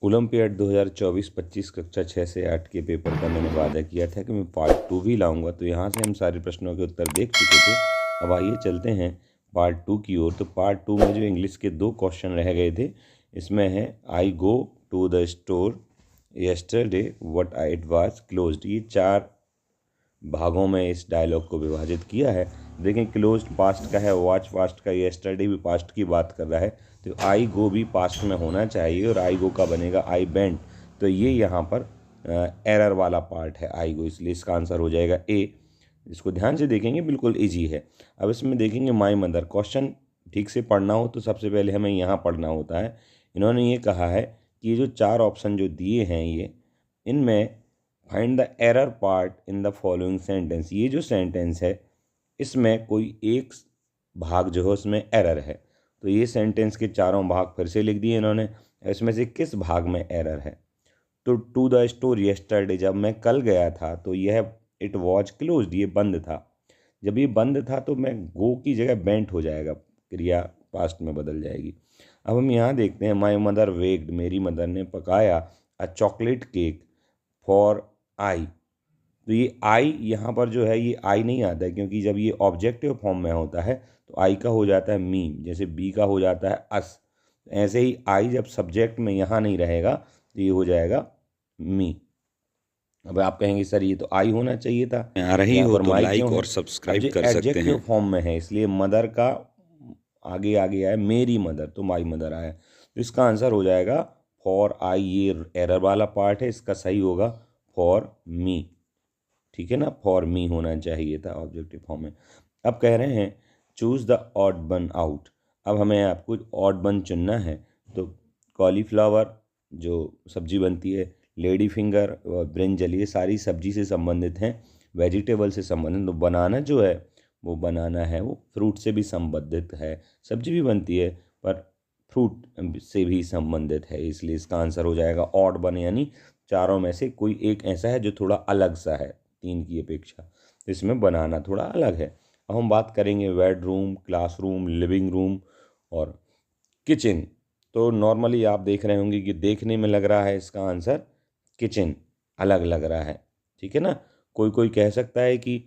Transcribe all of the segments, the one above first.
Olympiad 2024-25 कक्षा 6 से 8 के पेपर का मैंने वादा किया था कि मैं पार्ट 2 भी लाऊंगा। तो यहाँ से हम सारे प्रश्नों के उत्तर देख चुके थे। अब आइए चलते हैं पार्ट 2 की ओर। तो पार्ट 2 में जो इंग्लिश के 2 क्वेश्चन रह गए थे, इसमें है I go to the store yesterday what it was closed. ये 4 भागों में इस डायलॉग को विभाजित किया है। देखें, क्लोज्ड पास्ट का है, वॉच पास्ट का, यस्टरडे भी पास्ट की बात कर रहा है, तो आई गो भी पास्ट में होना चाहिए और आई गो का बनेगा आई बेंट। तो ये यहाँ पर एरर वाला पार्ट है आई गो, इसलिए इसका आंसर हो जाएगा ए। इसको ध्यान से देखेंगे, बिल्कुल इजी है। अब इसमें देखेंगे माई मदर। क्वेश्चन ठीक से पढ़ना हो तो सबसे पहले हमें यहाँ पढ़ना होता है। इन्होंने ये कहा है कि ये जो 4 ऑप्शन जो दिए हैं, ये इनमें find the error part in the following sentence. ये जो सेंटेंस है इसमें कोई एक भाग जो है उसमें एरर है। तो ये सेंटेंस के चारों भाग फिर से लिख दिए इन्होंने। इसमें से किस भाग में एरर है? तो टू द स्टोर यस्टरडे, जब मैं कल गया था तो यह इट वॉज क्लोज्ड, ये बंद था। जब ये बंद था तो मैं गो की जगह बेंट हो जाएगा, क्रिया पास्ट में बदल जाएगी। अब हम यहाँ देखते हैं माई मदर वेक्ड, मेरी मदर ने पकाया अ चॉकलेट केक फॉर आई। तो ये आई यहाँ पर जो है, ये आई नहीं आता है क्योंकि जब ये ऑब्जेक्टिव फॉर्म में होता है तो आई का हो जाता है मी, जैसे बी का हो जाता है अस। ऐसे ही आई जब सब्जेक्ट में यहाँ नहीं रहेगा तो ये हो जाएगा मी। अब आप कहेंगे सर ये तो आई होना चाहिए था, आ रही यहाँ हो पर तो माई लाइक क्यों है? और अब सब्सक्राइब जो कर सकते एडजेक्टिव हैं। फॉर्म में है इसलिए मदर का आगे आगे आया मेरी मदर, तो माई मदर आया। तो इसका आंसर हो जाएगा फॉर आई। ये एरर वाला पार्ट है, इसका सही होगा फॉर मी। ठीक है ना, फॉर मी होना चाहिए था ऑब्जेक्टिव फॉर्म में। अब कह रहे हैं choose the odd one out. अब हमें आपको ऑड वन चुनना है। तो कॉलीफ्लावर जो सब्जी बनती है, लेडी फिंगर और ब्रिंजल, ये सारी सब्जी से संबंधित हैं, वेजिटेबल से संबंधित। तो बनाना जो है वो बनाना है, वो फ्रूट से भी संबंधित है। सब्जी भी बनती है पर फ्रूट से भी संबंधित है, इसलिए इसका आंसर हो जाएगा ऑड वन, यानी चारों में से कोई एक ऐसा है जो थोड़ा अलग सा है 3 की अपेक्षा। तो इसमें बनाना थोड़ा अलग है। अब हम बात करेंगे बेडरूम, क्लासरूम, लिविंग रूम और किचन। तो नॉर्मली आप देख रहे होंगे कि देखने में लग रहा है इसका आंसर किचन अलग लग रहा है। ठीक है ना, कोई कोई कह सकता है कि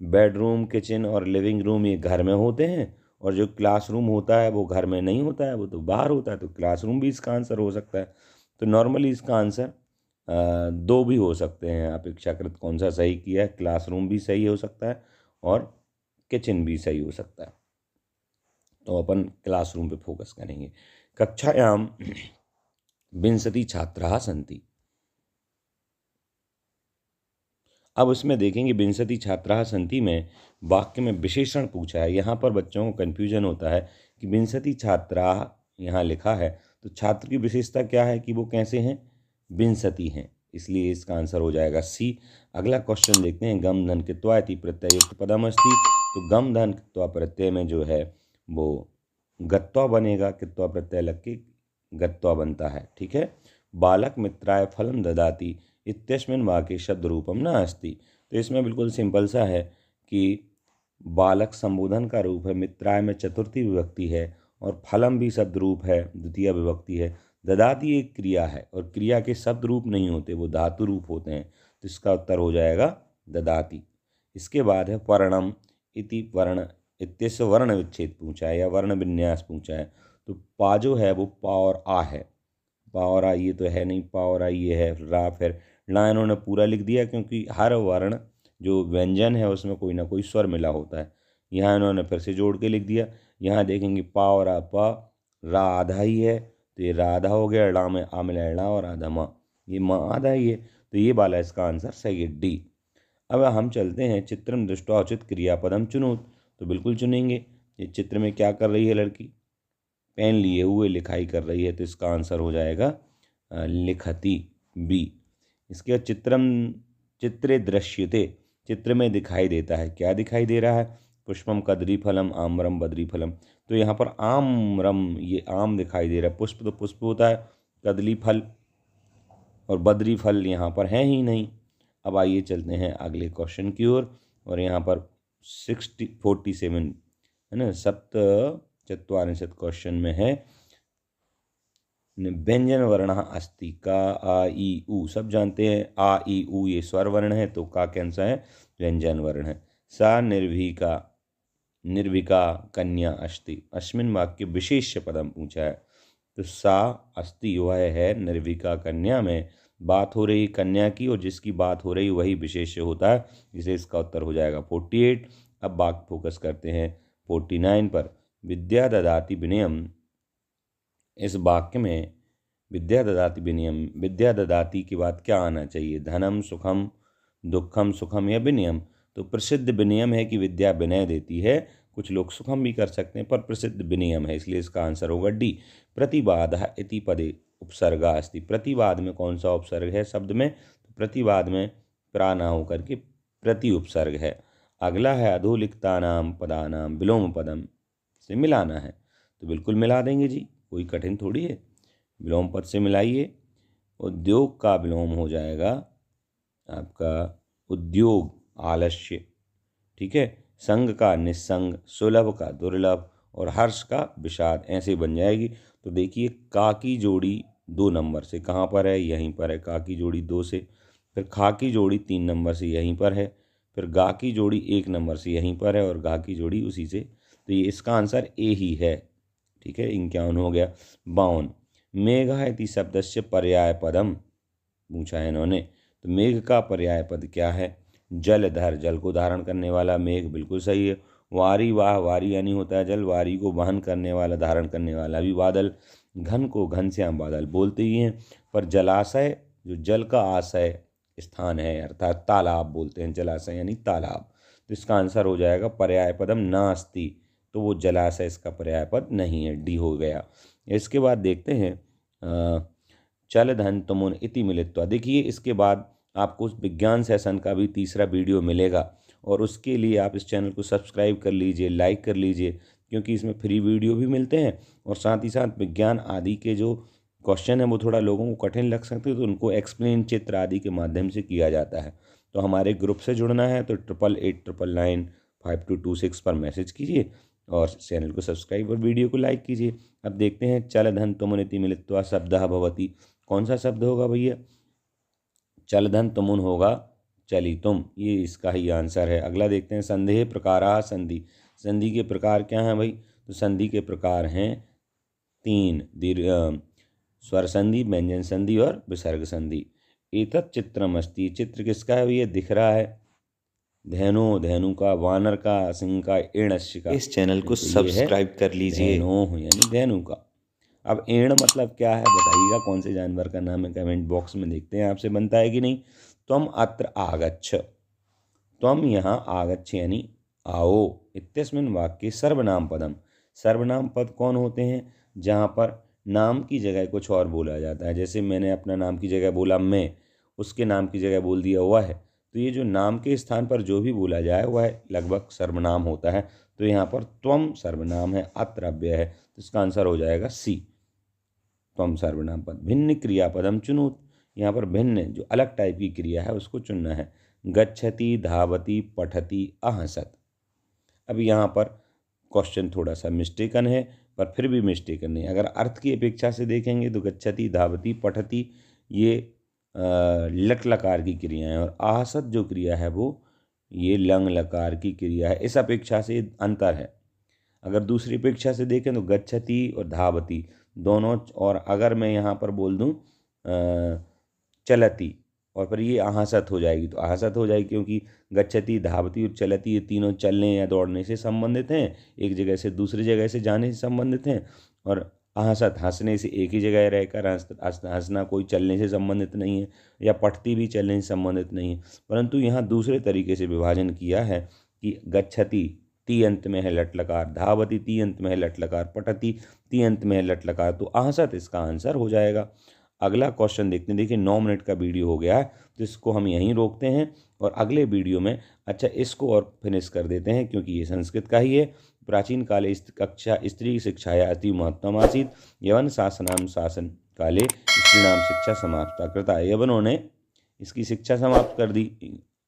बेडरूम, किचन और लिविंग रूम ये घर में होते हैं और जो क्लासरूम होता है वो घर में नहीं होता है, वो तो बाहर होता है। तो क्लासरूम भी इसका आंसर हो सकता है। तो नॉर्मली इसका आंसर 2 भी हो सकते हैं। अपेक्षाकृत कौन सा सही किया है? क्लासरूम भी सही हो सकता है और किचन भी सही हो सकता है। तो अपन क्लासरूम पे फोकस करेंगे। कक्षायां विंशति छात्राः सन्ति। अब उसमें देखेंगे विंशति छात्राः सन्ति में वाक्य में विशेषण पूछा है। यहाँ पर बच्चों को कन्फ्यूजन होता है कि विंशति छात्राः यहाँ लिखा है तो छात्र की विशेषता क्या है कि वो कैसे हैं? विंशति हैं, इसलिए इसका आंसर हो जाएगा सी। अगला क्वेश्चन देखते हैं। गम धन कृत्वा इति प्रत्ययुक्त पदम अस्ति। तो गम धन कृत्वा प्रत्यय में जो है वो गत्वा बनेगा, कृत्वा प्रत्यय लग के गत्वा बनता है। ठीक है। बालक मित्राय फलम ददाति इत्यस्मिन् वाक्ये शब्द रूपम न अस्ति। तो इसमें बिल्कुल सिंपल सा है कि बालक संबोधन का रूप है, मित्राय में चतुर्थी विभक्ति है और फलम भी शब्द रूप है, द्वितीय विभक्ति है। ददाति एक क्रिया है और क्रिया के शब्द रूप नहीं होते, वो धातु रूप होते हैं। तो इसका उत्तर हो जाएगा ददाति। इसके बाद है वर्णम इति, वर्ण इत्यस्य वर्ण विच्छेद पूछा है या वर्ण विन्यास पूछा है। तो पा जो है वो पा और आ है, पा और आ ये तो है नहीं, पा और आ ये है रा, फिर ला इन्होंने पूरा लिख दिया क्योंकि हर वर्ण जो व्यंजन है उसमें कोई ना कोई स्वर मिला होता है। यहाँ इन्होंने फिर से जोड़ के लिख दिया। यहाँ देखेंगे पा और आ, पा, रा आधा ही है तो ये रा आधा हो गया, ला में आ मिला ला और आधा माँ, ये माँ आधा ही है। तो ये वाला इसका आंसर सही है डी। अब हम चलते हैं चित्रम दृष्ट्वा उचित क्रियापदम चुनो। तो बिल्कुल चुनेंगे। ये चित्र में क्या कर रही है लड़की? पेन लिए हुए लिखाई कर रही है, तो इसका आंसर हो जाएगा लिखती, बी। इसके बाद चित्रम चित्रे दृश्यते, चित्र में दिखाई देता है। क्या दिखाई दे रहा है? पुष्पम कदरी फलम आम्रम बद्री फलम। तो यहाँ पर आम्रम, ये आम दिखाई दे रहा है। पुष्प तो पुष्प होता है, कदली फल और बद्री फल यहाँ पर है ही नहीं। अब आइए चलते हैं अगले क्वेश्चन की ओर। और यहाँ पर 47 है ना, 47 क्वेश्चन में है व्यंजन वर्ण अस्ति, का आ ई उ सब जानते हैं, आ ई उ ये स्वर वर्ण है, तो का कैंसा है, व्यंजन वर्ण है। सा निर्भीका, निर्भिका कन्या अस्ति, अस्मिन वाक्य विशेष्य पदम पूछा है। तो सा अस्ति वह है, निर्भिका कन्या में बात हो रही कन्या की, और जिसकी बात हो रही वही विशेष्य होता है, जिसे इसका उत्तर हो जाएगा 48। अब वाक्य फोकस करते हैं 49 पर। विद्या ददाति विनयम, इस वाक्य में विद्या ददाति विनयम, विद्या ददाति के बाद क्या आना चाहिए, धनम सुखम दुखम सुखम या विनयम। तो प्रसिद्ध विनयम है कि विद्या विनय देती है, कुछ लोग सुखम भी कर सकते हैं, पर प्रसिद्ध विनयम है, इसलिए इसका आंसर होगा डी। प्रतिबाधः इति पदे उपसर्गा अस्ति, प्रतिवाद में कौन सा उपसर्ग है शब्द में, तो प्रतिवाद में प्रा ना होकर के प्रति उपसर्ग है। अगला है अधोलिखितानाम पदानाम विलोम पदम से मिलाना है, तो बिल्कुल मिला देंगे जी, कोई कठिन थोड़ी है। विलोम पद से मिलाइए। उद्योग का विलोम हो जाएगा आपका उद्योग, आलस्य, ठीक है। संग का निस्संग, सुलभ का दुर्लभ, और हर्ष का विषाद, ऐसे बन जाएगी। तो देखिए का की जोड़ी 2 नंबर से कहाँ पर है, यहीं पर है, का की जोड़ी 2 से, फिर खा की जोड़ी 3 नंबर से यहीं पर है, फिर गा की जोड़ी 1 नंबर से यहीं पर है, और गा की जोड़ी उसी से, तो ये इसका आंसर ए ही है, ठीक है। 51 हो गया। 52 मेघ इति शब्दस्य पर्याय पदम पूछा है इन्होंने। तो मेघ का पर्याय पद क्या है, जलधर, जल को धारण करने वाला मेघ, बिल्कुल सही है। वारी, वाह, वारी यानी होता है जल, वारी को वहन करने वाला, धारण करने वाला भी बादल। घन को घनश्याम बादल बोलते ही हैं, पर जलाशय जो जल का आशय स्थान है, अर्थात तालाब बोलते हैं, जलाशय यानी तालाब, तो इसका आंसर हो जाएगा पर्याय पदम नास्ति, तो वो जलाशय इसका पर्याय पद नहीं है, डी हो गया। इसके बाद देखते हैं चल धन तमुन इति मिलित्वा। देखिए इसके बाद आपको विज्ञान सेशन का भी तीसरा वीडियो मिलेगा, और उसके लिए आप इस चैनल को सब्सक्राइब कर लीजिए, लाइक कर लीजिए, क्योंकि इसमें फ्री वीडियो भी मिलते हैं, और साथ ही साथ विज्ञान आदि के जो क्वेश्चन है वो थोड़ा लोगों को कठिन लग सकते हैं, तो उनको एक्सप्लेन चित्र आदि के माध्यम से किया जाता है। तो हमारे ग्रुप से जुड़ना है तो 8889952226 पर मैसेज कीजिए, और चैनल को सब्सक्राइब और वीडियो को लाइक कीजिए। अब देखते हैं चल धन तुमुनिति मिलित्वा शब्दः भवति, कौन सा शब्द होगा भैया, चल धन तुमुन होगा चली तुम, ये इसका ही आंसर है। अगला देखते हैं संदेह प्रकारा संधि, संधि के प्रकार क्या हैं भाई, तो संधि के प्रकार हैं 3, स्वर संधि, व्यंजन संधि और विसर्ग संधि। एतत् चित्रमस्ति, चित्र किसका है भैया, दिख रहा है, धेनु, धेनु का, वानर का, सिंह का, एणस्य का। इस चैनल को तो ये सब्सक्राइब कर लीजिए। धेनु यानी धेनु का। अब एण मतलब क्या है बताइएगा, कौन से जानवर का नाम है, कमेंट बॉक्स में देखते हैं आपसे बनता है कि नहीं। त्वम अत्र आगच्छ, त्वम यहाँ आगच्छ यानी आओ, इत्यस्मिन् वाक्ये सर्वनाम पदम, सर्वनाम पद कौन होते हैं, जहाँ पर नाम की जगह कुछ और बोला जाता है। जैसे मैंने अपना नाम की जगह बोला मैं, उसके नाम की जगह बोल दिया वह है, तो ये जो नाम के स्थान पर जो भी बोला जाए वह लगभग सर्वनाम होता है। तो यहाँ पर त्वम सर्वनाम है, अत्र अव्यय है, तो इसका आंसर हो जाएगा सी, त्वम सर्वनाम पद। भिन्न क्रियापदम चुनो, यहाँ पर भिन्न जो अलग टाइप की क्रिया है उसको चुनना है। गच्छति, धावति, पठति, अहसत। अब यहाँ पर क्वेश्चन थोड़ा सा मिस्टेकन है, पर फिर भी मिस्टेकन नहीं। अगर अर्थ की अपेक्षा से देखेंगे तो गच्छति, धावति, पठति ये लट लकार की क्रिया है, और आहसत जो क्रिया है वो ये लंग लकार की क्रिया है, इस अपेक्षा से अंतर है। अगर दूसरी अपेक्षा से देखें तो गच्छति और धावति दोनों, और अगर मैं यहाँ पर बोल दूँ चलती, और फिर ये आहसत हो जाएगी, तो आहसत हो जाएगी क्योंकि गच्छति, धावति और चलती ये तीनों चलने या दौड़ने से संबंधित हैं, एक जगह से दूसरी जगह से जाने से संबंधित हैं। और आहसत हंसने से, एक ही जगह रहकर हंसना कोई चलने से संबंधित नहीं है, या पठती भी चलने से संबंधित नहीं है। परंतु यहाँ दूसरे तरीके से विभाजन किया है कि गच्छति ती अंत में है लट लकार, धावती ती अंत में है लट लकार, पठती ती अंत में है लट लकार, तो आहसत इसका आंसर हो जाएगा। अगला क्वेश्चन देखते हैं। देखिए 9 मिनट का वीडियो हो गया है, तो इसको हम यहीं रोकते हैं, और अगले वीडियो में अच्छा इसको और फिनिश कर देते हैं, क्योंकि ये संस्कृत का ही है। प्राचीन काले कक्षा स्त्री शिक्षाया अति महत्तम आसीत, यवन शासनाम शासन काले स्त्रीणाम शिक्षा समाप्ता कृता, यवनों ने इसकी शिक्षा समाप्त कर दी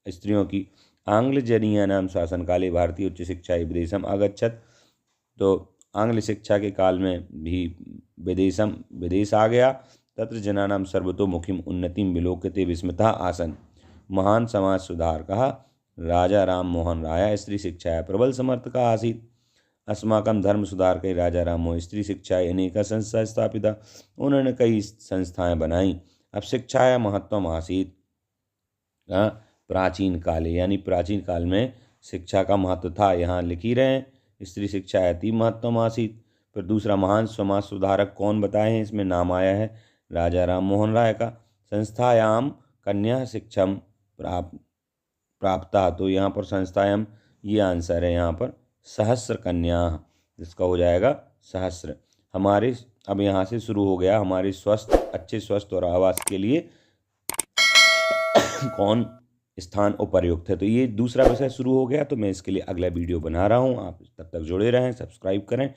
स्त्रियों की। आंग्ल जनीयानाम शासन काले भारतीय उच्च शिक्षा विदेशम आगच्छत, तो आंग्ल शिक्षा के काल में भी विदेश आ गया। तत्र जनानां सर्वतोमुखीम उन्नतिम विलोक्यते विस्मिता आसन। महान समाज सुधारकः राजा राम मोहन राय स्त्री शिक्षाया प्रबल समर्थकः आसीत्। अस्माकं धर्म सुधारकै राजा रामो स्त्री शिक्षाय अनेका संस्था स्थापिता। उन्होंने कई संस्थाएं बनाई। अब शिक्षाया महत्वम आसीत् प्राचीन काले, यानी प्राचीन काल में शिक्षा का महत्व था। यहाँ लिख ही रहे हैं, स्त्री शिक्षा अति महत्वम आसीत्। फिर दूसरा, महान समाज सुधारक कौन बताए हैं, इसमें नाम आया है राजा राम मोहन राय का। संस्थायाम कन्या शिक्षम प्राप्ता, तो यहाँ पर संस्थायाम ये आंसर है यहाँ पर सहस्र कन्या, जिसका हो जाएगा सहस्र। हमारे अब यहाँ से शुरू हो गया हमारे अच्छे स्वस्थ और आवास के लिए कौन स्थान उपर्युक्त है। तो ये दूसरा विषय शुरू हो गया, तो मैं इसके लिए अगला वीडियो बना रहा हूँ। आप तब तक जुड़े रहें, सब्सक्राइब करें।